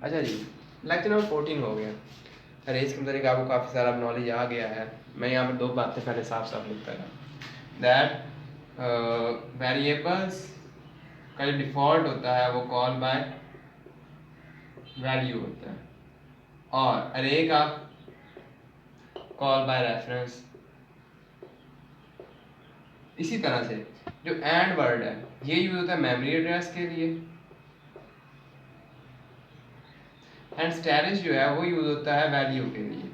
अच्छा जी, lecture number 14 हो गया। अरेज के मतलब आपको काफ़ी सारा नॉलेज आ गया है। मैं यहाँ पर दो बातें पहले साफ साफ लिखता था दैट वेरिएबल्स का जो डिफ़ॉल्ट होता है वो कॉल बाय वैल्यू होता है और अरे का कॉल बाय रेफरेंस। इसी तरह से जो एंड वर्ड है ये यूज होता है मेमोरी एड्रेस के लिए एंड स्टैरिश जो है वो यूज होता है वैल्यू के लिए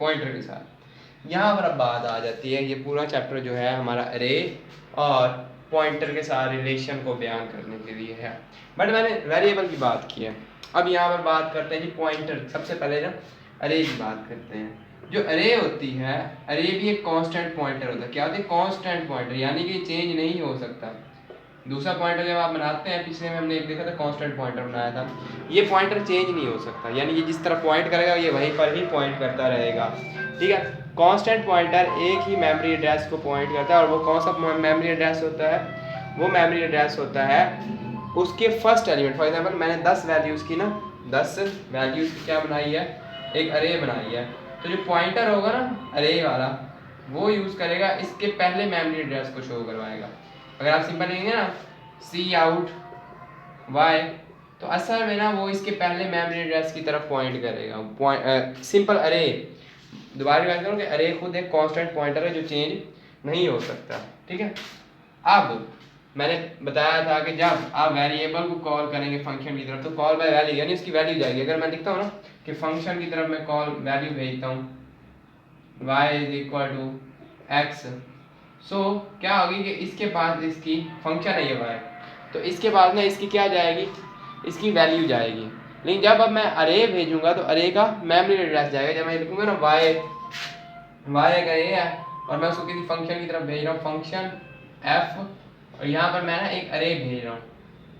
पॉइंटर के साथ। यहाँ पर अब बात आ जाती है, ये पूरा चैप्टर जो है हमारा अरे और पॉइंटर के साथ रिलेशन को बयान करने के लिए है, बट मैंने वेरिएबल की बात की है। अब यहाँ पर बात करते हैं जी पॉइंटर। सबसे पहले ना अरे की बात करते हैं। जो अरे होती है, अरे भी एक कांस्टेंट पॉइंटर होता है। क्या होता है? कांस्टेंट पॉइंटर, यानी कि चेंज नहीं हो सकता। दूसरा पॉइंटर जब आप बनाते हैं, पिछले में हमने एक देखा था कांस्टेंट पॉइंटर बनाया था, ये पॉइंटर चेंज नहीं हो सकता, यानी कि जिस तरफ पॉइंट करेगा ये वहीं पर ही पॉइंट करता रहेगा। ठीक है, कांस्टेंट पॉइंटर एक ही मेमोरी एड्रेस को पॉइंट करता है और वो कौन सा मेमोरी एड्रेस होता है? वो मेमोरी एड्रेस होता है उसके फर्स्ट एलिमेंट। फॉर एग्जाम्पल मैंने 10 वैल्यूज़ की ना, 10 वैल्यूज़ की क्या बनाई है? एक अरे बनाई है। तो जो पॉइंटर होगा ना अरे वाला, वो यूज़ करेगा इसके पहले मेमोरी एड्रेस को शो करवाएगा। अगर आप सिंपल लिखेंगे ना सी आउट वाई, तो असल में ना वो इसके पहले मेमोरी एड्रेस की तरफ पॉइंट करेगा। सिंपल अरे, दोबारा बात करूँ कि अरे खुद एक कांस्टेंट पॉइंटर है जो चेंज नहीं हो सकता। ठीक है, अब मैंने बताया था कि जब आप वेरिएबल को कॉल करेंगे फंक्शन की तरफ तो कॉल बाय वैल्यू, यानी उसकी वैल्यू जाएगी। अगर मैं लिखता हूँ ना कि फंक्शन की तरफ मैं कॉल वैल्यू भेजता हूँ y is equal to X, so क्या होगी कि इसके बाद इसकी फंक्शन है ये y, तो इसके बाद ना इसकी क्या जाएगी? इसकी वैल्यू जाएगी। लेकिन जब अब मैं अरे भेजूंगा तो अरे का मेमोरी एड्रेस जाएगा। जब मैं लिखूंगा ना y एक अरे है और मैं उसको किसी फंक्शन की तरफ भेज रहा हूँ, फंक्शन f, और यहाँ पर मैं ना एक अरे भेज रहा हूँ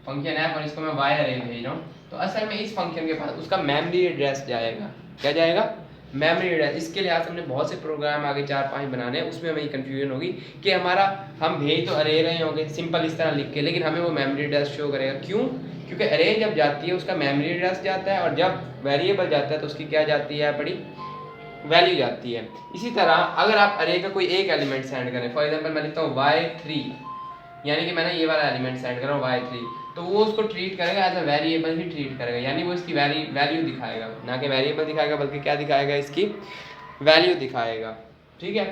फंक्शन f, और इसको मैं y अरे भेज रहा हूँ, तो असल में इस फंक्शन के पास उसका मेमोरी एड्रेस जाएगा। क्या जाएगा? Memory address. इसके लिए हमने बहुत से प्रोग्राम आगे 4-5 बनाने हैं, उसमें हमें कंफ्यूजन होगी कि हमारा हम भेज तो अरे रहे होंगे सिंपल इस तरह लिख के, लेकिन हमें वो मेमोरी एड्रेस शो करेगा। क्यों? क्योंकि अरे जब जाती है उसका मेमोरी एड्रेस जाता है और जब वेरिएबल जाता है तो उसकी क्या जाती है? बड़ी वैल्यू जाती है। इसी तरह अगर आप अरे का कोई एक एलिमेंट सेंड करें, फॉर एग्जांपल मैं लिखता हूँ y3, यानी कि मैंने ये वाला एलिमेंट सेंड कर रहा हूँ y3, तो वो उसको ट्रीट करेगा एज अ वेरिएबल ही ट्रीट करेगा, यानी वो इसकी वैल्यू दिखाएगा, ना कि वेरिएबल दिखाएगा बल्कि क्या दिखाएगा? इसकी वैल्यू दिखाएगा। ठीक है,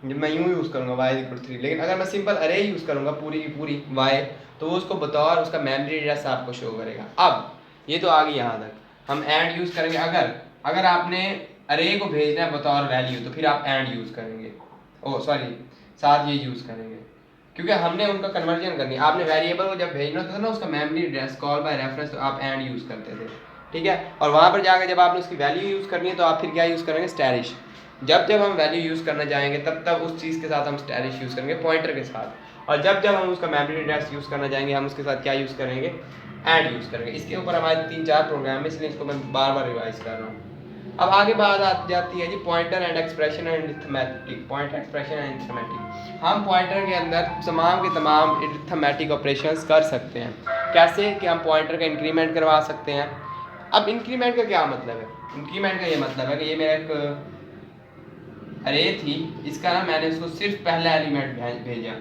जब मैं यूँ यूज़ करूँगा y3, लेकिन अगर मैं सिंपल अरे यूज़ करूँगा पूरी की पूरी y, तो वो उसको बतौर उसका मेमोरी एड्रेस आपको शो करेगा। अब ये तो आ गई यहाँ तक। हम एंड यूज़ करेंगे। अगर आपने अरे को भेजना है बतौर वैल्यू तो फिर आप एंड यूज़ करेंगे, ओ सॉरी साथ ये यूज़ करेंगे, क्योंकि हमने उनका कन्वर्जन करनी है। आपने वेरिएबल को जब भेजना था ना उसका memory address call by reference, तो आप एंड यूज़ करते थे। ठीक है, और वहाँ पर जाकर जब आपने उसकी वैल्यू यूज़ करनी है तो आप फिर क्या यूज़ करेंगे? स्टैरिश। जब हम वैल्यू यूज़ करना चाहेंगे तब उस चीज़ के साथ हम स्टैरिश यूज़ करेंगे पॉइंटर के साथ, और जब हम उसका मेमोरी एड्रेस यूज़ करना चाहेंगे हम उसके साथ क्या यूज़ करेंगे? एंड यूज़ करेंगे। इसके ऊपर हमारे 3-4 प्रोग्राम है, इसलिए इसको मैं बार बार रिवाइज कर रहा हूँ। अब आगे बात आ जाती है जी pointer and expression and arithmetic. Pointer, expression and arithmetic, हम पॉइंटर के अंदर तमाम के तमाम अरिथमेटिक ऑपरेशंस कर सकते हैं। कैसे कि हम पॉइंटर का इंक्रीमेंट करवा सकते हैं। अब इंक्रीमेंट का क्या मतलब है? इंक्रीमेंट का ये मतलब है कि ये मेरा एक अरे थी, इसका ना मैंने उसको सिर्फ पहला एलिमेंट भेजा,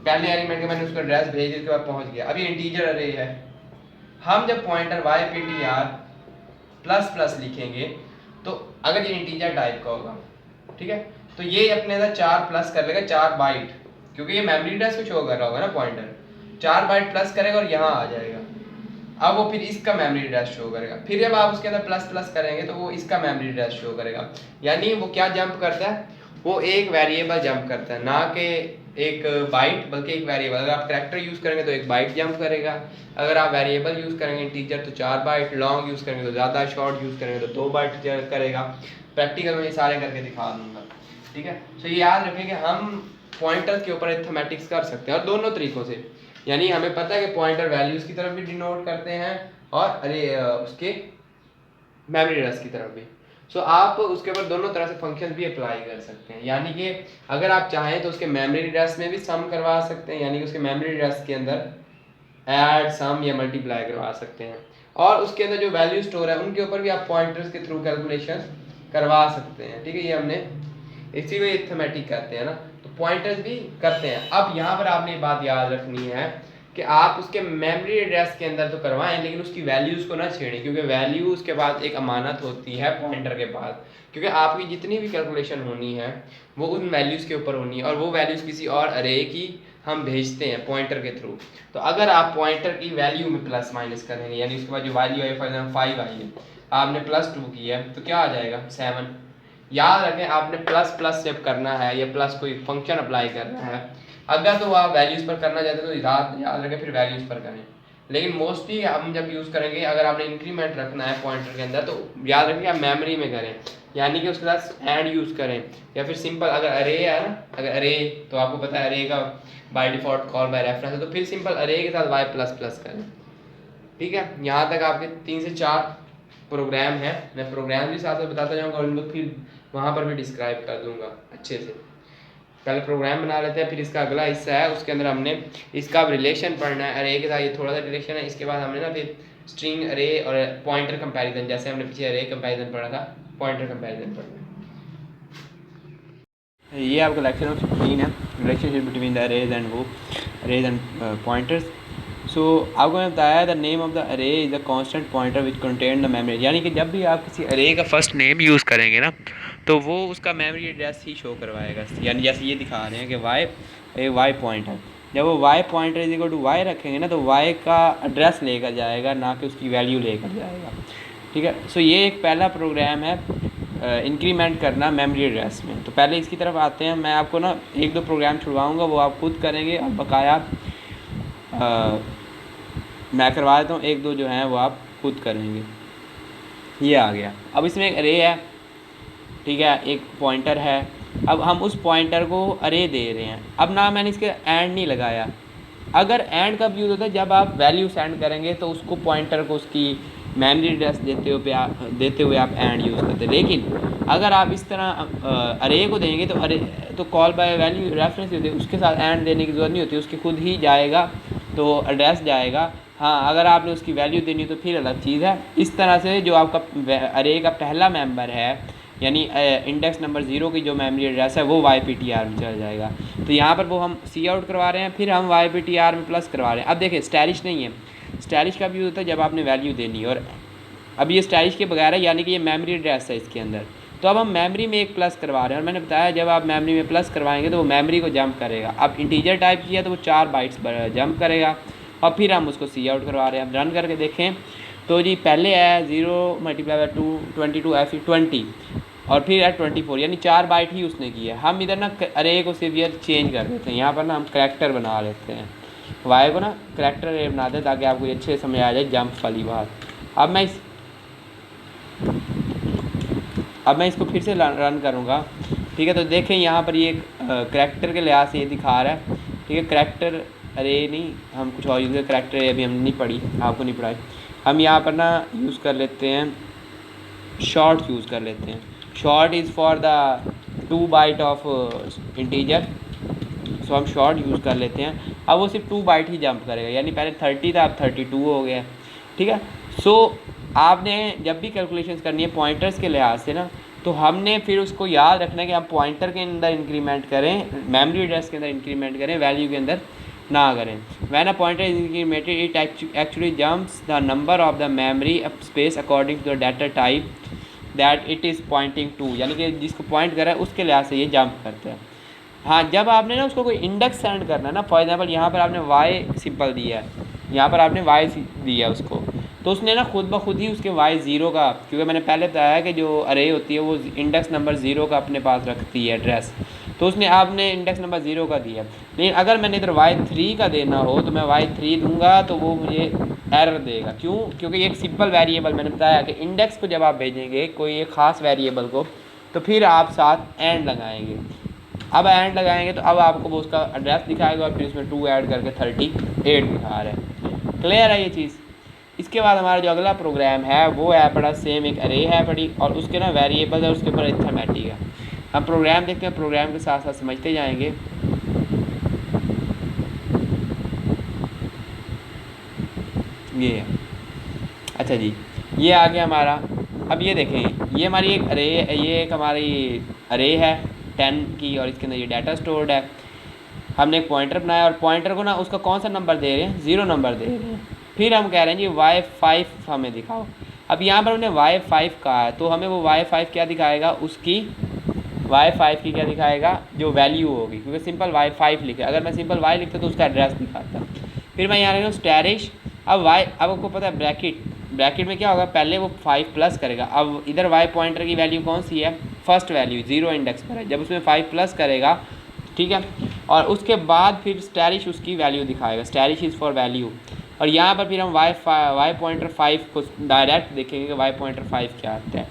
पहले एलिमेंट के मैंने उसका एड्रेस भेज दिया, उसके बाद पहुंच गया। अभी इंटीजर अरे है, हम जब पॉइंटर yptr प्लस प्लस लिखेंगे तो अगर ये इंटीजर टाइप का होगा, ठीक है, तो ये अपने अंदर 4 प्लस कर लेगा, 4 बाइट, क्योंकि ये मेमोरी एड्रेस को शो कर रहा होगा ना पॉइंटर, 4 बाइट प्लस करेगा और यहाँ आ जाएगा। अब वो फिर इसका मेमोरी एड्रेस शो करेगा। फिर जब आप उसके अंदर प्लस प्लस करेंगे तो वो इसका मेमोरी एड्रेस शो करेगा। यानी वो क्या जंप करता है? वो एक वेरिएबल जंप करता है, ना कि एक बाइट बल्कि एक वेरिएबल। अगर आप कैरेक्टर यूज़ करेंगे तो एक बाइट जंप करेगा, अगर आप वेरिएबल यूज़ करेंगे इंटीजर तो 4 बाइट, लॉन्ग यूज़ करेंगे तो ज़्यादा, शॉर्ट यूज़ करेंगे तो 2 बाइट करेगा। प्रैक्टिकल में ये सारे करके दिखा दूँगा। ठीक है, तो ये याद रखें कि हम पॉइंटर्स के ऊपर अरिथमेटिक्स कर सकते हैं और दोनों तरीक़ों से। यानी हमें पता है कि पॉइंटर वैल्यूज़ की तरफ भी डिनोट करते हैं और उसके मेमोरी एड्रेस की तरफ भी। सो आप उसके ऊपर दोनों तरह से फंक्शन भी अप्लाई कर सकते हैं। यानी कि अगर आप चाहें तो उसके मेमोरी एड्रेस में भी सम करवा सकते हैं, यानी कि उसके मेमोरी एड्रेस के अंदर ऐड, सम या मल्टीप्लाई करवा सकते हैं। और उसके अंदर जो वैल्यू स्टोर है उनके ऊपर भी आप पॉइंटर्स के थ्रू कैलकुलेशन करवा सकते हैं। ठीक है, ये हमने इसी को अरिथमेटिक कहते हैं ना, तो पॉइंटर्स भी करते हैं। अब यहाँ पर आपने बात याद रखनी है कि आप उसके मेमोरी एड्रेस के अंदर तो करवाएं, लेकिन उसकी वैल्यूज़ को ना छेड़ें, क्योंकि वैल्यू उसके बाद एक अमानत होती है पॉइंटर के पास, क्योंकि आपकी जितनी भी कैलकुलेशन होनी है वो उन वैल्यूज़ के ऊपर होनी है, और वो वैल्यूज़ किसी और अरे की हम भेजते हैं पॉइंटर के थ्रू। तो अगर आप पॉइंटर की वैल्यू में प्लस माइनस करेंगे, यानी उसके बाद जो वैल्यू आई, फॉर एग्जाम्पल 5 आई है, आपने +2 किया है, तो क्या आ जाएगा 7। याद रखें आपने प्लस प्लस जब करना है या प्लस कोई फंक्शन अप्लाई करना है, अगर तो आप वैल्यूज़ पर करना चाहते हैं तो याद रखें फिर वैल्यूज़ पर करें, लेकिन मोस्टली हम जब यूज़ करेंगे अगर आपने इंक्रीमेंट रखना है पॉइंटर के अंदर तो याद रखें आप मेमोरी में करें, यानी कि उसके साथ एंड यूज़ करें, या फिर सिंपल अगर अरे है ना, अगर अरे तो आपको पता है अरे का by default call by reference है, तो फिर सिंपल अरे के साथ y++ करें। ठीक है, यहाँ तक आपके 3 से 4 प्रोग्राम है, मैं प्रोग्राम भी साथ में बताता जाऊँगा और उनको फिर वहाँ पर भी डिस्क्राइब कर दूँगा अच्छे से। पहले प्रोग्राम बना लेते हैं, फिर इसका अगला हिस्सा है उसके अंदर हमने इसका रिलेशन पढ़ना है, अरे के साथ ये थोड़ा सा रिलेशन है, इसके बाद हमने ना फिर स्ट्रिंग अरे और पॉइंटर कंपैरिजन, जैसे हमने पीछे अरे कंपैरिजन पढ़ा था, पॉइंटर कंपैरिजन पढ़ना है। ये आपका लेक्चर नंबर 15 है, relationship between the arrays and वो अरेज एंड पॉइंटर्स। सो आपको मैंने बताया द नेम ऑफ द अरे is the constant pointer which contain the memory, यानी कि जब भी आप किसी अरे का फर्स्ट नेम यूज़ करेंगे ना तो वो उसका मेमोरी एड्रेस ही शो करवाएगा, यानी जैसे ये दिखा रहे हैं कि वाई पॉइंट है, जब वो y pointer is equal to y रखेंगे ना तो वाई का एड्रेस लेकर जाएगा, ना कि उसकी वैल्यू लेकर जाएगा। ठीक है, सो ये एक पहला प्रोग्राम है इंक्रीमेंट करना मेमोरी एड्रेस में। तो पहले इसकी तरफ आते हैं, मैं आपको ना 1-2 प्रोग्राम छुड़वाऊँगा, वो आप खुद करेंगे और बकाया मैं करवा देता हूँ, 1-2 जो हैं वो आप खुद करेंगे। ये आ गया, अब इसमें एक अरे है, ठीक है, एक पॉइंटर है, अब हम उस पॉइंटर को अरे दे रहे हैं। अब ना मैंने इसके एंड नहीं लगाया, अगर एंड कब यूज़ होता है जब आप वैल्यू सेंड करेंगे तो उसको पॉइंटर को उसकी मेमोरी एड्रेस देते हुए आप एंड यूज़ करते हैं, लेकिन अगर आप इस तरह अरे को देंगे तो अरे तो कॉल बाय वैल्यू रेफरेंस होती है, उसके साथ एंड देने की ज़रूरत नहीं होती, उसके खुद ही जाएगा तो एड्रेस जाएगा। हाँ, अगर आपने उसकी वैल्यू देनी हो तो फिर अलग चीज़ है। इस तरह से जो आपका अरे का पहला मेंबर है, यानी इंडेक्स नंबर 0 की जो मेमोरी एड्रेस है वो YPTR में चला जाएगा। तो यहाँ पर वो हम सी आउट करवा रहे हैं, फिर हम YPTR में प्लस करवा रहे हैं। अब देखिए स्टैलिश नहीं है, स्टैलिश का भी यूज़ होता है जब आपने वैल्यू देनी है, और अब ये स्टैलिश के बगैर है, यानी कि ये मेमोरी एड्रेस है इसके अंदर। तो अब हम मेमोरी में एक प्लस करवा रहे हैं, और मैंने बताया जब आप मेमोरी में प्लस करवाएंगे तो वो मेमोरी को जंप करेगा। अब इंटीजर टाइप किया तो वो 4 बाइट्स जंप करेगा, और फिर हम उसको सी आउट करवा रहे हैं। अब रन करके देखें तो जी पहले है 0 × 2 22 ऐसी 20, और फिर है 24, यानी 4 बाइट ही उसने की है। हम इधर ना अरे को सिर्फ चेंज कर देते हैं, यहाँ पर ना हम करैक्टर बना लेते हैं, वाई को ना करैक्टर अरे बनाते हैं ताकि आपको अच्छे से समझ आ जाए जंप वाली बात। अब मैं इसको फिर से रन करूँगा, ठीक है। तो देखें यहाँ पर ये करैक्टर के लिहाज से ये दिखा रहा है, ठीक है। करैक्टर अरे नहीं, हम कुछ और यूज़ कर, करैक्टर अरे अभी हम नहीं पढ़ी, आपको नहीं पढ़ाई। हम यहाँ पर ना यूज़ कर लेते हैं शॉर्ट, यूज़ कर लेते हैं short is for the 2 byte of integer, so हम शॉर्ट यूज़ कर लेते हैं। अब वो सिर्फ 2 बाइट ही जंप करेगा, यानी पहले 30 था अब 32 हो गया, ठीक है। सो आपने जब भी कैलकुलेशंस करनी है पॉइंटर्स के लिहाज से ना, तो हमने फिर उसको याद रखना है कि हम पॉइंटर के अंदर इंक्रीमेंट करें, मेमोरी एड्रेस के अंदर इंक्रीमेंट करें, वैल्यू के अंदर ना करें। When a pointer is incremented it actually jumps the number of the memory space according to the data type that it is pointing to, यानी कि जिसको पॉइंट कर रहा है उसके लिहाज से ये जंप करता है। हाँ, जब आपने ना उसको कोई इंडेक्स सेंड करना है ना, फॉर एग्जांपल यहाँ पर आपने वाई सिंपल दिया है, यहाँ पर आपने वाई दिया उसको, तो उसने ना खुद ब खुद ही उसके वाई 0 का, क्योंकि मैंने पहले बताया कि जो अरे होती है वो इंडेक्स नंबर 0 का अपने पास रखती है एड्रेस, तो उसने आपने इंडेक्स नंबर 0 का दिया। लेकिन अगर मैंने इधर y3 का देना हो तो मैं y3 दूंगा तो वो मुझे एरर देगा। क्यों? क्योंकि एक सिंपल वेरिएबल, मैंने बताया कि इंडेक्स को जब आप भेजेंगे कोई एक ख़ास वेरिएबल को, तो फिर आप साथ एंड लगाएंगे। अब एंड लगाएंगे तो अब आपको वो उसका एड्रेस दिखाएगा, और फिर उसमें 2 ऐड करके 38 दिखा रहा है। क्लियर है ये चीज़? इसके बाद हमारा जो अगला प्रोग्राम है वो है पड़ा सेम एक अरे है पड़ी, और उसके ना वेरिएबल है, उसके ऊपर अरिथमेटिक है। हम प्रोग्राम देखते हैं, प्रोग्राम के साथ साथ समझते जाएंगे। ये है अच्छा जी, ये आ गया हमारा। अब ये देखें, ये हमारी एक अरे, ये एक हमारी अरे है 10 की, और इसके अंदर ये डाटा स्टोर्ड है। हमने एक पॉइंटर बनाया और पॉइंटर को ना उसका कौन सा नंबर दे रहे हैं, 0 नंबर दे रहे हैं। फिर हम कह रहे हैं जी y5 हमें दिखाओ। अब यहाँ पर हमने y5 कहा है तो हमें वो y5 क्या दिखाएगा, उसकी y5 की क्या दिखाएगा, जो वैल्यू होगी, क्योंकि सिंपल y5 लिखे, अगर मैं सिंपल y लिखता तो उसका एड्रेस दिखाता। फिर मैं यहाँ लिख रहा हूँ स्टैरिश। अब y, अब आपको पता है ब्रैकेट में क्या होगा, पहले वो 5 प्लस करेगा। अब इधर y पॉइंटर की वैल्यू कौन सी है, फर्स्ट वैल्यू 0 इंडेक्स पर है, जब उसमें 5 प्लस करेगा, ठीक है, और उसके बाद फिर स्टैरिश उसकी वैल्यू दिखाएगा, स्टैरिश इज़ फॉर वैल्यू। और यहाँ पर फिर हम y पॉइंटर 5 को डायरेक्ट देखेंगे कि y पॉइंटर 5 क्या आता है।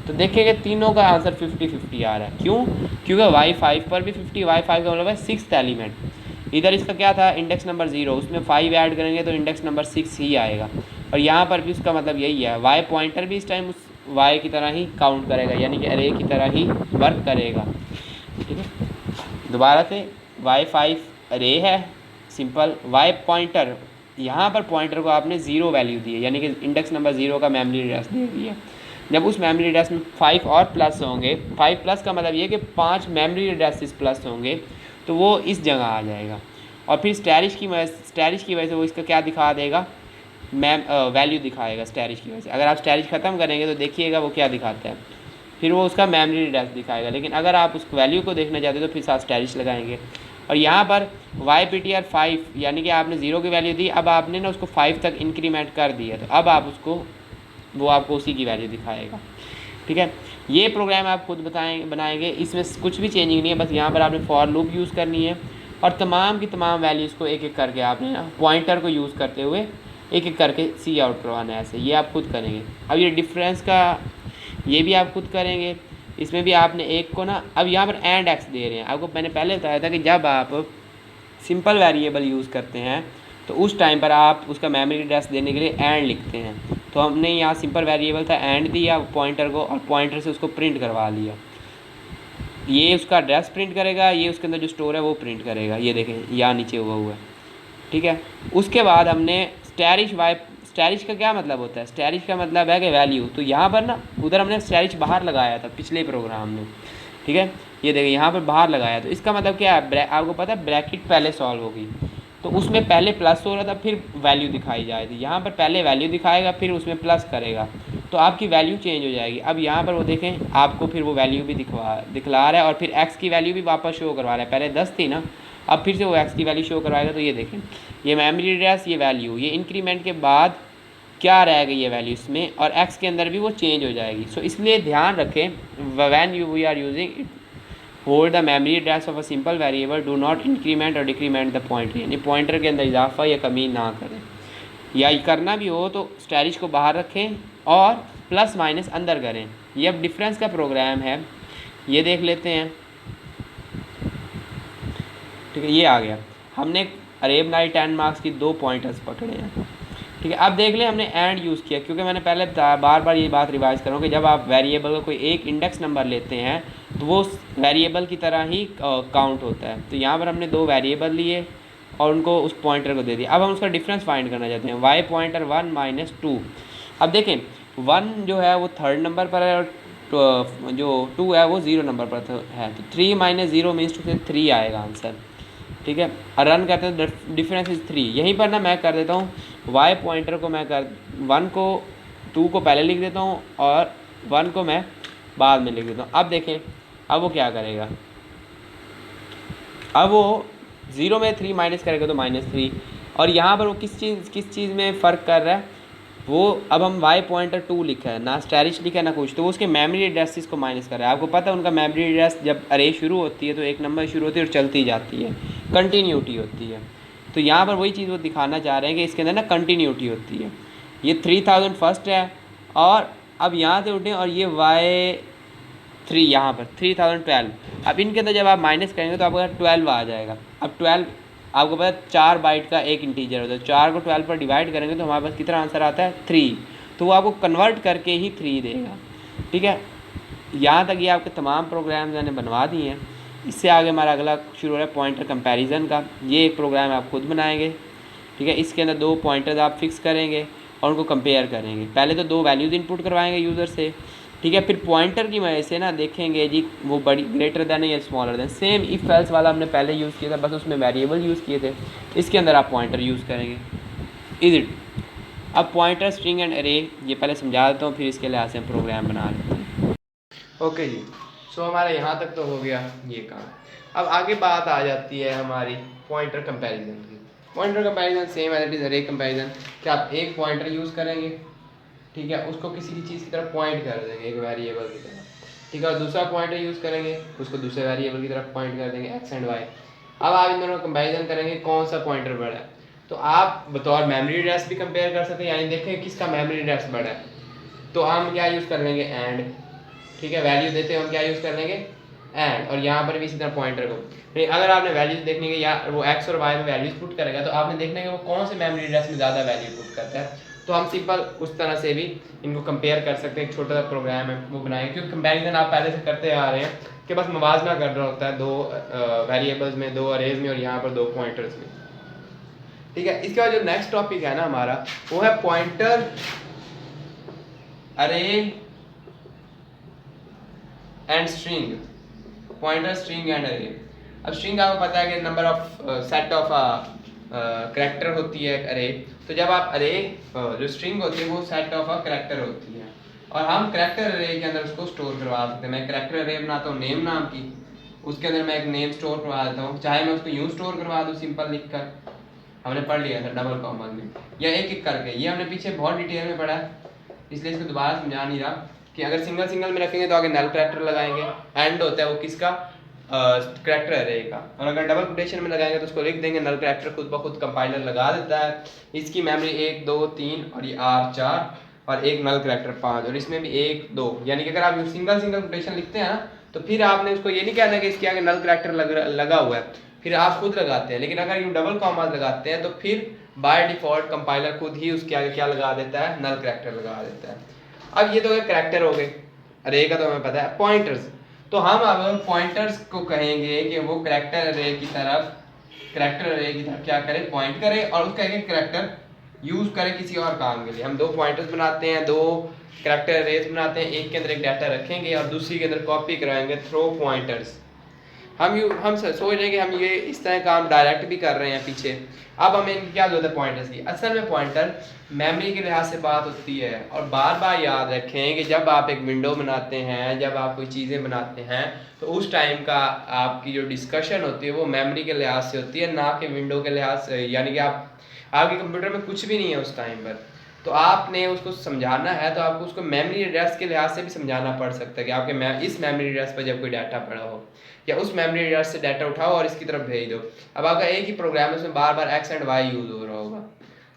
तो देखेंगे तीनों का आंसर 50-50 आ रहा है। क्यों, क्योंकि y5 पर भी 50, y5 का मतलब है 6th एलिमेंट। इधर इसका क्या था, इंडेक्स नंबर 0, उसमें 5 ऐड करेंगे तो इंडेक्स नंबर 6 ही आएगा। और यहाँ पर भी उसका मतलब यही है, y पॉइंटर भी इस टाइम उस y की तरह ही काउंट करेगा, यानी कि अरे की तरह ही वर्क करेगा। ठीक है, दोबारा से y5 अरे है सिंपल, y पॉइंटर, यहाँ पर पॉइंटर को आपने 0 वैल्यू दी है, यानी कि इंडेक्स नंबर 0 का मेमोरी एड्रेस दे दिया। जब उस मेमोरी एड्रेस में 5 और प्लस होंगे, 5 प्लस का मतलब ये कि 5 मेमोरी एड्रेसेस प्लस होंगे, तो वो इस जगह आ जाएगा। और फिर स्टैरिश की वजह से वो इसका क्या दिखा देगा, वैल्यू दिखाएगा स्टैरिश की वजह से। अगर आप स्टैरिश ख़त्म करेंगे तो देखिएगा वो क्या दिखाता है, फिर वो उसका मेमोरी एड्रेस दिखाएगा। लेकिन अगर आप उस वैल्यू को देखना चाहते हो तो फिर साथ स्टैरिश लगाएंगे। और यहाँ पर yptr5 यानी कि आपने 0 की वैल्यू दी, अब आपने ना उसको 5 तक इंक्रीमेंट कर दिया, तो अब आप उसको, वो आपको उसी की वैल्यू दिखाएगा। ठीक है, ये प्रोग्राम आप खुद बनाएंगे, इसमें कुछ भी चेंजिंग नहीं है, बस यहाँ पर आपने फॉर लूप यूज़ करनी है और तमाम की तमाम वैल्यूज़ को एक एक करके आपने ना पॉइंटर को यूज़ करते हुए एक एक करके सी आउट करवाना है। ऐसे ये आप खुद करेंगे। अब ये डिफरेंस का ये भी आप खुद करेंगे, इसमें भी आपने एक को ना, अब यहाँ पर एंड एक्स दे रहे हैं। आपको मैंने पहले बताया था कि जब आप सिंपल वेरिएबल यूज़ करते हैं तो उस टाइम पर आप उसका मेमोरी एड्रेस देने के लिए एंड लिखते हैं। तो हमने यहाँ सिंपल वेरिएबल था, एंड दिया पॉइंटर को और पॉइंटर से उसको प्रिंट करवा लिया। ये उसका एड्रेस प्रिंट करेगा, ये उसके अंदर जो स्टोर है वो प्रिंट करेगा। ये देखें यहाँ नीचे हुआ है, ठीक है। उसके बाद हमने स्टैरिश का क्या मतलब होता है, स्टैरिश का मतलब है कि वैल्यू। तो यहाँ पर ना उधर हमने स्टैरिश बाहर लगाया था पिछले प्रोग्राम में, ठीक है। ये देखिए यहाँ पर बाहर लगाया, तो इसका मतलब क्या है, आपको पता है ब्रैकेट पहले सॉल्व होगी तो उसमें पहले प्लस हो रहा था फिर वैल्यू दिखाई जाएगी। यहाँ पर पहले वैल्यू दिखाएगा फिर उसमें प्लस करेगा तो आपकी वैल्यू चेंज हो जाएगी। अब यहाँ पर वो देखें आपको फिर वो वैल्यू भी दिखला रहा है और फिर एक्स की वैल्यू भी वापस शो करवा रहा है। पहले 10 थी ना, अब फिर से वो एक्स की वैल्यू शो करवाएगा। तो ये देखें, ये मेमोरी एड्रेस, ये वैल्यू, ये इंक्रीमेंट के बाद क्या रहेगा ये वैल्यू इसमें, और एक्स के अंदर भी वो चेंज हो जाएगी। सो इसलिए ध्यान रखें, when we are using it, hold the memory address of a simple variable, do not increment और डिक्रीमेंट द पॉइंटर, यानी पॉइंटर के अंदर इजाफा या कमी ना करें। या करना भी हो तो स्टैरिश को बाहर रखें और प्लस माइनस अंदर करें। ये अब डिफरेंस का प्रोग्राम है, ये देख लेते हैं। ठीक है, ये आ गया, हमने अरे बनाई 10 मार्क्स की, 2 पॉइंटर्स पकड़े हैं। ठीक है, अब देख लें हमने एंड यूज़ किया, क्योंकि मैंने पहले बार बार ये बात रिवाइज करूँ कि जब आप वेरिएबल का कोई एक इंडेक्स नंबर लेते हैं तो वो वेरिएबल की तरह ही काउंट होता है। तो यहाँ पर हमने 2 वेरिएबल लिए और उनको उस पॉइंटर को दे दिया। अब हम उसका डिफरेंस फाइंड करना चाहते हैं, y पॉइंटर 1 माइनस 2। अब देखें 1 जो है वो 3rd नंबर पर है और जो 2 है वो 0 नंबर पर है, तो 3 माइनस 0 मीन्स टू से 3 आएगा आंसर। ठीक है, रन करते हैं, डिफरेंस इज 3। यहीं पर ना मैं कर देता हूँ y पॉइंटर को, मैं कर 1 को 2 को पहले लिख देता हूँ और 1 को मैं बाद में लिख देता हूँ। अब देखें अब वो क्या करेगा, अब वो 0 में 3 माइनस करेगा तो -3। और यहाँ पर वो किस चीज़ में फ़र्क कर रहा है, वो अब हम y पॉइंटर 2 लिखा है ना, स्टैरिश लिखा है ना कुछ, तो वो उसके मेमोरी एड्रेसेस को माइनस कर रहा है। आपको पता है उनका मेमोरी एड्रेस जब अरे शुरू होती है तो एक नंबर शुरू होती है और चलती जाती है, कंटिन्यूटी होती है। तो यहाँ पर वही चीज़ वो दिखाना चाह रहे हैं कि इसके अंदर ना कंटिन्यूटी होती है। ये 3000 फर्स्ट है और अब यहाँ से उठें और ये y3 यहाँ पर 3012। अब इनके अंदर जब आप माइनस करेंगे तो आपका 12 आ जाएगा। अब 12 आपको पता है 4 बाइट का एक इंटीजर होता है, 4 को 12 पर डिवाइड करेंगे तो हमारे पास कितना आंसर आता है 3। तो वो आपको कन्वर्ट करके ही 3 देगा। ठीक है, यहाँ तक ये आपके तमाम प्रोग्राम्स मैंने बनवा दिए हैं। इससे आगे हमारा अगला शुरू हो रहा है पॉइंटर कंपैरिजन का। ये एक प्रोग्राम आप खुद बनाएंगे। ठीक है, इसके अंदर 2 पॉइंटर्स आप फिक्स करेंगे और उनको कंपेयर करेंगे। पहले तो 2 वैल्यूज़ इनपुट करवाएंगे यूज़र से, ठीक है। फिर पॉइंटर की वजह से ना देखेंगे जी वो बड़ी ग्रेटर देन या smaller than. Same if else वाला हमने पहले यूज़ किया था, बस उसमें वेरिएबल यूज़ किए थे। इसके अंदर आप पॉइंटर यूज़ करेंगे। Is it? अब पॉइंटर, स्ट्रिंग एंड अरे ये पहले समझा देता हूँ, फिर इसके लिहाज से हम प्रोग्राम बना लेते हैं। ओके जी, सो हमारा यहाँ तक तो हो गया ये काम। अब आगे बात आ जाती है हमारी पॉइंटर कंपैरिजन की। Pointer comparison same as it is array comparison कि आप एक पॉइंटर यूज़ करेंगे, ठीक है, उसको किसी की चीज़ की तरफ पॉइंट कर देंगे एक वेरिएबल की तरफ, ठीक है, और दूसरा पॉइंटर यूज़ करेंगे उसको दूसरे वेरिएबल की तरफ पॉइंट कर देंगे एक्स एंड वाई। अब आप इन दोनों का कंपैरिजन करेंगे कौन सा पॉइंटर बड़ा है। तो आप बतौर मेमोरी एड्रेस भी कंपेयर कर सकते हैं, यानी देखें किसका मेमोरी एड्रेस बड़ा है। तो हम क्या यूज़ कर लेंगे एंड, ठीक है, वैल्यू देते हैं हम क्या यूज़ कर लेंगे एंड, और यहाँ पर भी इसी तरह पॉइंटर को। नहीं, अगर आपने वैल्यूज देखने के या वो एक्स और वाई में वैल्यूज पुट करेगा तो आपने देखना है कि वो कौन से मेमोरी एड्रेस में ज़्यादा वैल्यू पुट करता है। तो हम सिंपल उस तरह से भी इनको कंपेयर कर सकते हैं। एक छोटा सा प्रोग्राम है वो बनाएंगे, क्योंकि कंपैरिजन आप पहले से करते आ रहे हैं कि बस मुवाजना कर रहा होता है 2 वेरिएबल्स में, 2 अरेज में और यहाँ पर 2 पॉइंटर्स में, ठीक है। इसके बाद जो नेक्स्ट टॉपिक है ना हमारा वो है पॉइंटर, अरे and string. Pointer, string and अरे। अब स्ट्रिंग आपको पता है कि number of set of character होती है अरे। तो जब आप अरे जो स्ट्रिंग होती है वो सेट ऑफ अ करैक्टर होती है, और हम करैक्टर अरे के अंदर उसको स्टोर करवा सकते हैं। मैं करैक्टर अरे बनाता हूँ नेम नाम की, उसके अंदर मैं एक नेम स्टोर करवा देता हूँ, चाहे मैं उसको यूँ स्टोर करवा दूँ सिंपल लिख कर, हमने पढ़ लिया था डबल कॉमा में, या एक एक करके। ये हमने पीछे बहुत डिटेल में पढ़ा है, इसलिए इसको दोबारा समझा नहीं रहा कि अगर सिंगल सिंगल में रखेंगे तो आगे नल करैक्टर लगाएंगे, एंड होता है वो किसका, करैक्टर अरे का, और अगर डबल कोटेशन में लगाएंगे तो उसको लिख देंगे नल करैक्टर खुद ब खुद कंपाइलर लगा देता है। इसकी मेमोरी 1 2 3 और ये R 4 और एक नल करैक्टर 5, और इसमें भी 1 2, यानी कि अगर आप सिंगल सिंगल कोटेशन लिखते हैं ना तो फिर आपने उसको ये नहीं कहना कि इसके आगे नल करैक्टर लगा हुआ है, फिर आप खुद लगाते हैं। लेकिन अगर यूँ डबल कॉमा लगाते हैं तो फिर बाय डिफॉल्ट कंपाइलर खुद ही उसके आगे क्या लगा देता है, नल करैक्टर लगा देता है। अब ये तो करैक्टर हो गए, अरे का तो हमें पता है। पॉइंटर्स, तो हम अब पॉइंटर्स को कहेंगे कि वो करैक्टर अरे की तरफ क्या करे, पॉइंट करे और उसका एक करैक्टर यूज करे किसी और काम के लिए। हम 2 पॉइंटर्स बनाते हैं, 2 करैक्टर अरेज बनाते हैं, एक के अंदर एक डाटा रखेंगे और दूसरी के अंदर कॉपी कराएंगे थ्रो पॉइंटर्स। हम सोच रहे हैं कि हम ये इस तरह काम डायरेक्ट भी कर रहे हैं पीछे। अब हमें इनकी क्या जरूरत है पॉइंटर्स की। असल में पॉइंटर मेमोरी के लिहाज से बात होती है, और बार बार याद रखें कि जब आप एक विंडो बनाते हैं, जब आप कोई चीज़ें बनाते हैं, तो उस टाइम का आपकी जो डिस्कशन होती है वो मेमोरी के लिहाज से होती है, ना कि विंडो के लिहाज से। यानी कि आपके कंप्यूटर में कुछ भी नहीं है उस टाइम पर, तो आपने उसको समझाना है तो आपको उसको मेमोरी एड्रेस के लिहाज से भी समझाना पड़ सकता है कि आपके इस मेमोरी एड्रेस पर जब कोई डाटा पड़ा हो, या उस मेमोरी एड्रेस से डाटा उठाओ और इसकी तरफ भेज दो। अब आपका एक ही प्रोग्राम है, उसमें बार बार एक्स एंड वाई यूज़ हो रहा होगा,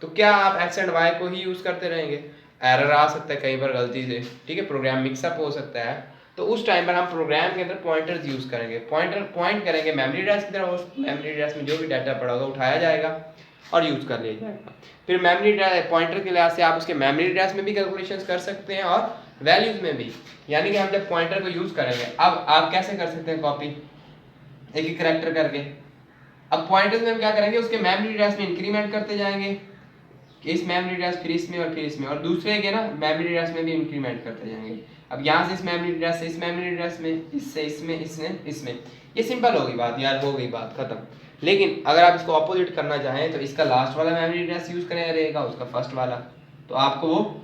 तो क्या आप एक्स एंड वाई को ही यूज़ करते रहेंगे? एरर आ सकता है कई बार गलती से, ठीक है, प्रोग्राम मिक्सअप हो सकता है। तो उस टाइम पर हम प्रोग्राम के अंदर पॉइंटर्स यूज़ करेंगे, पॉइंट करेंगे मेमोरी एड्रेस की तरफ, उस मेमोरी एड्रेस में जो भी डाटा पड़ा होगा उठाया जाएगा और यूज़ कर लिया जाएगा। फिर मेमोरी पॉइंटर के लिहाज से आप उसके मेमोरी एड्रेस में भी कैलकुलेशंस कर सकते हैं और वैल्यूज़ में भी। यानी कि हम जब पॉइंटर को यूज़ करेंगे, अब आप कैसे कर सकते हैं कॉपी, एक ही करैक्टर करके। अब पॉइंटर्स में हम क्या करेंगे, उसके मेमोरी एड्रेस में इंक्रीमेंट करते जाएंगे कि इस मेमोरी एड्रेस फिर इसमें और फिर इसमें, और दूसरे के ना मेमोरी एड्रेस में भी इंक्रीमेंट करते जाएंगे। अब यहाँ से इस मेमोरी एड्रेस से इस मेमोरी एड्रेस में, इससे इसमें, इसमें। ये सिंपल होगी बात यार, हो गई बात खत्म। लेकिन अगर आप इसको ऑपोजिट करना चाहें तो इसका लास्ट वाला मेमोरी एड्रेस यूज़ करें रहेगा, उसका फर्स्ट वाला, तो आपको वो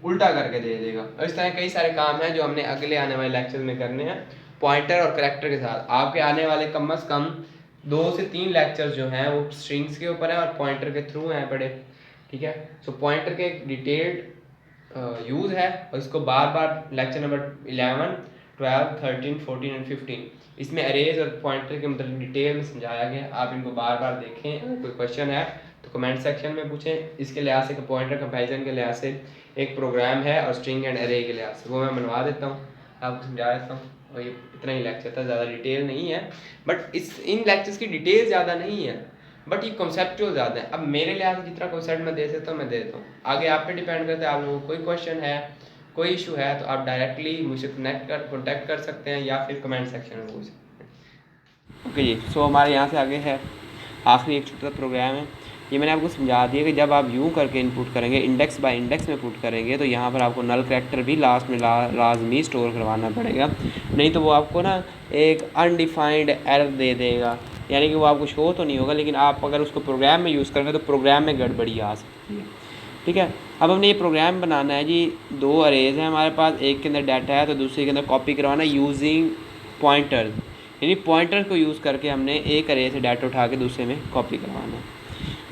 उल्टा करके दे देगा। और इस तरह कई सारे काम हैं जो हमने अगले आने वाले लेक्चर में करने हैं पॉइंटर और करैक्टर के साथ। आपके आने वाले कम से कम 2 से 3 लेक्चर्स जो हैं वो स्ट्रिंग्स के ऊपर हैं और पॉइंटर के थ्रू हैं पड़े, ठीक है। सो पॉइंटर के एक डिटेल्ड यूज़ है, और इसको बार बार लेक्चर नंबर 11 12 13 14 एंड 15 इसमें अरेज और पॉइंटर के मतलब डिटेल में समझाया गया। आप इनको बार बार देखें, अगर कोई क्वेश्चन है तो कमेंट सेक्शन में पूछें। इसके लिहाज से पॉइंटर कंपैरिजन के लिहाज से एक प्रोग्राम है, और स्ट्रिंग एंड अरे के लिहाज से वो मैं बनवा देता हूँ, आपको समझा देता हूँ। और ये इतना ही लेक्चर था, ज़्यादा डिटेल नहीं है, बट इन लेक्चर्स की डिटेल ज़्यादा नहीं है, बट ये कॉन्सेप्चुअल ज़्यादा है। अब मेरे लिहाज से जितना कॉन्सेप्ट मैं दे सकता हूँ मैं दे देता हूँ, आगे आप पे डिपेंड करता है। आप लोगों को कोई क्वेश्चन है, कोई इशू है, तो आप डायरेक्टली मुझसे कॉन्टैक्ट कर सकते हैं या फिर कमेंट सेक्शन में पूछ सकते हैं। ओके जी, सो हमारे यहाँ से आगे है आखिरी एक छोटा प्रोग्राम है, ये मैंने आपको समझा दिया कि जब आप यूँ करके इनपुट करेंगे, इंडेक्स बाय इंडेक्स में पुट करेंगे, तो यहाँ पर आपको नल करैक्टर भी लास्ट में लाजमी स्टोर करवाना पड़ेगा, नहीं तो वो आपको ना एक अनडिफाइंड एरर दे देगा, यानी कि वो आपको शो तो नहीं होगा, लेकिन आप अगर उसको प्रोग्राम में यूज़ करेंगे तो प्रोग्राम में गड़बड़ी आ सकती है। ठीक है, अब हमने ये प्रोग्राम बनाना है जी, 2 अरेज हैं हमारे पास, एक के अंदर डाटा है तो दूसरे के अंदर कॉपी करवाना यूजिंग पॉइंटर, यानी पॉइंटर को यूज़ करके हमने एक अरे से डाटा उठा के दूसरे में कॉपी करवाना है।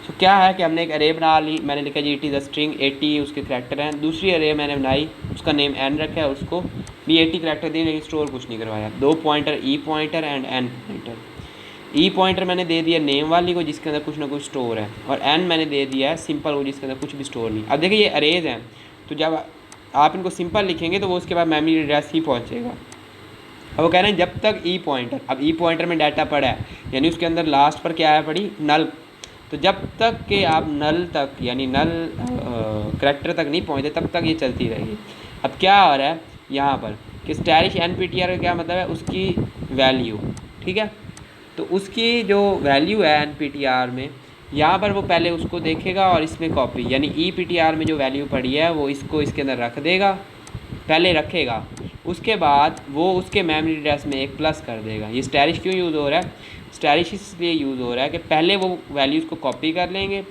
तो क्या है कि हमने एक अरे बना ली, मैंने लिखा जी इट इज़ अ स्ट्रिंग 80 उसके करैक्टर हैं। दूसरी अरे मैंने बनाई, उसका नेम n रखा है, उसको भी 80 करैक्टर दिए, लेकिन स्टोर कुछ नहीं करवाया। 2 pointer e pointer and n pointer. E pointer मैंने दे दिया नेम वाली को जिसके अंदर कुछ ना कुछ स्टोर है, और एन मैंने दे दिया है सिंपल को जिसके अंदर कुछ भी स्टोर नहीं। अब देखिए ये अरेज हैं, तो जब आप इनको सिंपल लिखेंगे तो वो उसके बाद मेमोरी एड्रेस ही पहुँचेगा। अब वो कह रहे हैं जब तक ई पॉइंटर, अब ई पॉइंटर में डाटा पड़ा है यानी उसके अंदर लास्ट पर क्या है पड़ी, नल, तो जब तक कि आप नल तक यानी नल करैक्टर तक नहीं पहुँचते तब तक ये चलती रहेगी। अब क्या हो रहा है यहाँ पर कि स्टैरिश NPTR का क्या मतलब है, उसकी वैल्यू, ठीक है, तो उसकी जो वैल्यू है NPTR में, यहाँ पर वो पहले उसको देखेगा और इसमें कॉपी, यानी EPTR में जो वैल्यू पड़ी है वो इसको इसके अंदर रख देगा, पहले रखेगा, उसके बाद वो उसके मेमोरी एड्रेस में एक प्लस कर देगा। ये स्टैरिश क्यों यूज़ हो रहा है, स्टैरिश इसलिए यूज़ हो रहा है कि पहले वो वैल्यूज़ को कॉपी कर लेंगे,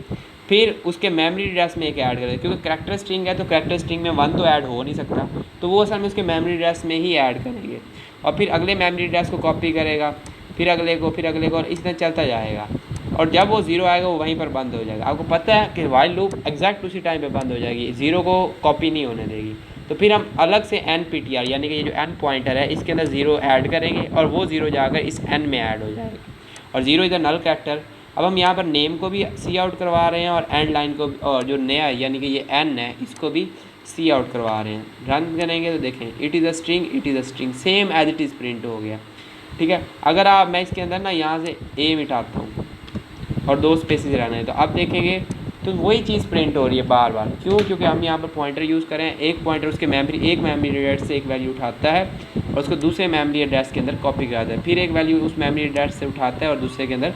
फिर उसके मेमोरी एड्रेस में एक ऐड करेंगे, क्योंकि करैक्टर स्ट्रिंग है तो करैक्टर स्ट्रिंग में 1 तो ऐड हो नहीं सकता, तो वो असल में उसके मेमोरी एड्रेस में ही ऐड करेंगे, और फिर अगले मेमोरी एड्रेस को कॉपी करेगा, फिर अगले को, फिर अगले को, और इस तरह चलता जाएगा, और जब वो 0 आएगा वो वहीं पर बंद हो जाएगा। आपको पता है कि वाइल लूप एग्जैक्ट उसी टाइम पे बंद हो जाएगी, 0 को कॉपी नहीं होने देगी। तो फिर हम अलग से NPTR यानी कि ये जो n पॉइंटर है इसके अंदर 0 ऐड करेंगे, और वो 0 जाकर इस n में ऐड हो जाएगा, और 0 इधर नल कैरेक्टर। अब हम यहाँ पर नेम को भी सी आउट करवा रहे हैं, और एंड लाइन को भी, और जो नया यानी कि ये n है इसको भी सी आउट करवा रहे हैं। रन करेंगे तो देखें it is a string, it is a string, same as it is print हो गया। ठीक है, अगर आप, मैं इसके अंदर ना यहाँ से a मिटाता हूँ और 2 स्पेसेस रहना है, तो अब देखेंगे तो वही चीज़ प्रिंट हो रही है बार बार। क्यों? क्योंकि हम यहाँ पर पॉइंटर यूज़ करें, एक पॉइंटर उसके एक मेमोरी एड्रेस से एक वैल्यू उठाता है और उसको दूसरे मेमोरी एड्रेस के अंदर कॉपी कराता है, फिर एक वैल्यू उस मेमोरी एड्रेस से उठाता है और दूसरे के अंदर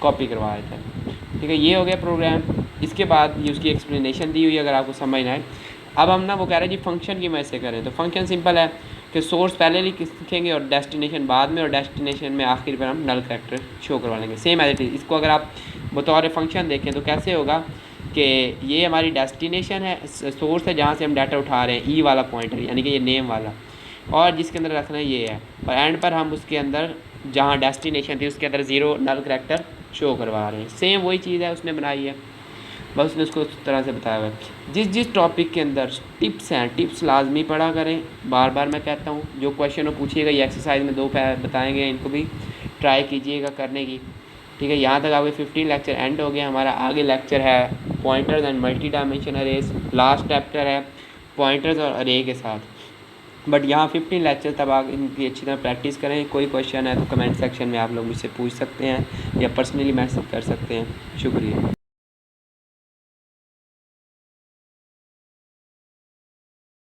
कॉपी करवा देता है। ठीक है, ये हो गया प्रोग्राम। इसके बाद ये उसकी एक्सप्लेनेशन दी हुई है अगर आपको समझ ना आए। अब हम ना वो कह रहे हैं जी फंक्शन की मदद से करें, तो फंक्शन सिंपल है कि सोर्स पहले लिखेंगे और डेस्टिनेशन बाद में, और डेस्टिनेशन में आखिर पर हम नल कैरेक्टर शो करवा लेंगे, सेम एज इट इज़। इसको अगर आप बतौर फंक्शन देखें तो कैसे होगा कि ये हमारी डेस्टिनेशन है, सोर्स है जहाँ से हम डाटा उठा रहे हैं, ई वाला पॉइंटर यानी कि ये नेम वाला, और जिसके अंदर रखना ये है, और एंड पर हम उसके अंदर जहाँ डेस्टिनेशन थी उसके अंदर 0 नल करैक्टर शो करवा रहे हैं। सेम वही चीज़ है उसने बनाई है, बस उसने उसको उस तरह से बताया हुआ है। जिस जिस टॉपिक के अंदर टिप्स हैं, टिप्स लाजमी पढ़ा करें, बार बार मैं कहता हूँ। जो क्वेश्चन हो पूछिएगा, ये एक्सरसाइज में 2 बताएंगे, इनको भी ट्राई कीजिएगा करने की। ठीक है, यहाँ तक आपके 15 लेक्चर एंड हो गया। हमारा आगे लेक्चर है pointers and multi dimension arrays, last chapter है पॉइंटर्स और अरे के साथ। बट यहाँ 15 लेक्चर तब आप इनकी अच्छी तरह प्रैक्टिस करें। कोई क्वेश्चन है तो कमेंट सेक्शन में आप लोग मुझसे पूछ सकते हैं या पर्सनली मैसेज कर सकते हैं। शुक्रिया।